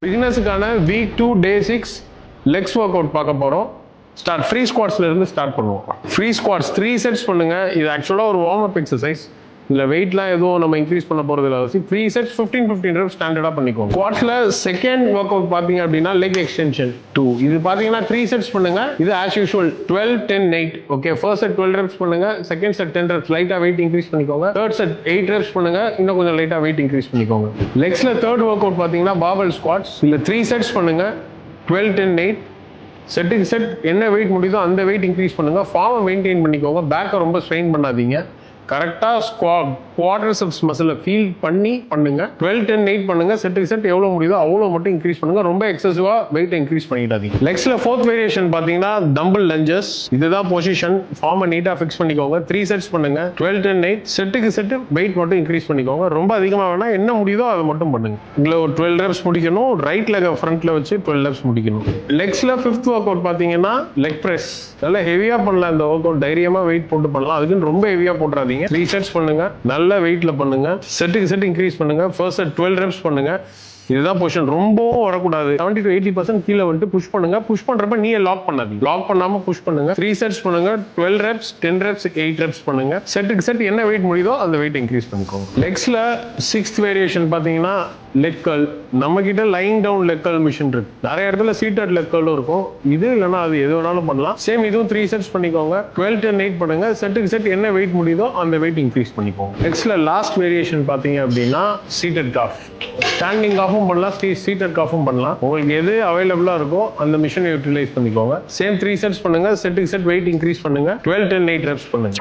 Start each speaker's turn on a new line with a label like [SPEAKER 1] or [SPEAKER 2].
[SPEAKER 1] பிகினர்ஸுக்கான week 2 டே 6 Lex work out பார்க்க போகிறோம். Free ஸ்குவாட்ஸ்ல இருந்து ஸ்டார்ட் பண்ணுவோம். ஃப்ரீ ஸ்குவாட்ஸ் 3 செட்ஸ் பண்ணுங்க. இது ஆக்சுவலாக ஒரு வார்ம் அப் எக்ஸசைஸ். இல்லை வெயிட்லாம் எதுவும் நம்ம இன்க்ரீஸ் பண்ண போகிறது இல்லை. 3 செட்ஸ் 15 reps ஸ்டாண்டர்டாக பண்ணிக்கோங்க. ஸ்குவாட்ஸில் செகண்ட் ஒர்க் அவுட் பார்த்தீங்க அப்படின்னா லெக் எக்ஸ்டென்ஷன் 2. இது பார்த்தீங்கன்னா 3 செட்ஸ் பண்ணுங்க. இது as usual 12, 10, 8. Okay, first set 12 reps பண்ணுங்க. செகண்ட் செட் 10 reps லைட்டாக வெயிட் இன்க்ரீஸ் பண்ணிக்கோங்க. தேர்ட் செட் 8 reps பண்ணுங்க. இன்னும் கொஞ்சம் லைட்டாக வெயிட் இன்க்ரீஸ் பண்ணிக்கோங்க. லெக்ஸில் தேர்ட் ஒர்க் அவுட் பார்த்தீங்கன்னா பாபல் ஸ்குவாட்ஸ். இல்லை 3 செட்ஸ் பண்ணுங்க. 12, 10, 8. செட்டுக்கு செட் என்ன வெயிட் முடியுதோ அந்த வெயிட் இன்க்ரீஸ் பண்ணுங்க. ஃபார்மை மெயின்டைன் பண்ணிக்கோங்க. பேக்கை ரொம்ப ஸ்ட்ரெயின் பண்ணாதீங்க. கரெக்டாக குவாட்ரிசெப்ஸ் மசிலை ஃபீல் பண்ணி பண்ணுங்க. 12, 10, 8 பண்ணுங்க. செட்டுக்கு செட் எவ்வளோ முடியுதோ அவ்வளோ மட்டும் இன்க்ரீஸ் பண்ணுங்க. ரொம்ப எக்ஸசிவா வெயிட் இன்க்ரீஸ் பண்ணிடாதீங்க. லெக்ஸ்ல ஃபோர்த் வேரியேஷன் பார்த்தீங்கன்னா டம்பிள் லஞ்சஸ். இதுதான் பொசிஷன். ஃபார்மை நீட்டாக ஃபிக்ஸ் பண்ணிக்கோங்க. 3 செட்ஸ் பண்ணுங்க. 12, 10, 8. செட்டுக்கு செட்டு வெயிட் மட்டும் இன்க்ரீஸ் பண்ணிக்கோங்க. ரொம்ப அதிகமாக வேணா என்ன முடியுதோ அதை மட்டும் பண்ணுங்க. இதில் ஒரு 12 reps முடிக்கணும். ரைட் லெக் ஃப்ரண்ட்ல வச்சு 12 reps முடிக்கணும். லெக்ஸ்ல ஃபிஃப்த் ஒர்க் அவுட் பார்த்தீங்கன்னா லெக் பிரஸ். நல்லா ஹெவியா பண்ணலாம். இந்த ஒர்க் அவுட் தைரியமா வெயிட் போட்டு பண்ணலாம். அதுக்குன்னு ரொம்ப ஹெவியா போட்டுறாதீங்க. 3 செட்ஸ் பண்ணுங்க. நல்ல வெயிட்ல பண்ணுங்க. செட்டுக்கு செட் இன்க்ரீஸ் பண்ணுங்க. ஃபர்ஸ்ட் செட் 12 reps பண்ணுங்க. இதுதான் பொசிஷன். ரொம்பவும் வரக்கூடாது. 70 to 80% கீழே வந்துட்டு புஷ் பண்ணுங்க. புஷ் பண்றப்ப நீங்க லாக் பண்ணாதீங்க. லாக் பண்ணாம புஷ் பண்ணுங்க. 3 செட்ஸ் பண்ணுங்க. 12 reps, 10 reps, 8 reps பண்ணுங்க. செட்டுக்கு செட் என்ன வெயிட் முடியுதோ அந்த வெயிட் இன்க்ரீஸ் பண்ணிக்கோங்க. லெக்ஸ்ல 6th வேரியேஷன் பாத்தீங்கன்னா லெக் கர்ல். நம்ம கிட்ட lying down leg curl machine இருக்கு. நிறைய இடத்துல சீட்டட் லெக் கர்லும் இருக்கும். இது இல்லைன்னா அது எது வேணாலும் பண்ணலாம். சேம் இதுவும் 3 செட்ஸ் பண்ணிக்கோங்க. 12, 10, 8 பண்ணுங்க. செட்டுக்கு செட் என்ன வெயிட் முடியுதோ அந்த வெயிட் இன்க்ரீஸ் பண்ணிக்கோங்க. லெக்ஸ்ல லாஸ்ட் வேரியேஷன் பாத்தீங்க அப்படின்னா சீட்டட் காஃப். ஸ்டாண்டிங் காஃபும் பண்ணலாம், சீட்டட் காஃபும் பண்ணலாம். உங்களுக்கு எது அவைலபிளா இருக்கோ அந்த மிஷினை யூட்டிலைஸ் பண்ணிக்கோங்க. சேம் 3 செட்ஸ் பண்ணுங்க. செட்டுக்கு செட் வெயிட் இன்க்ரீஸ் பண்ணுங்க. 12, 10, 8 reps பண்ணுங்க.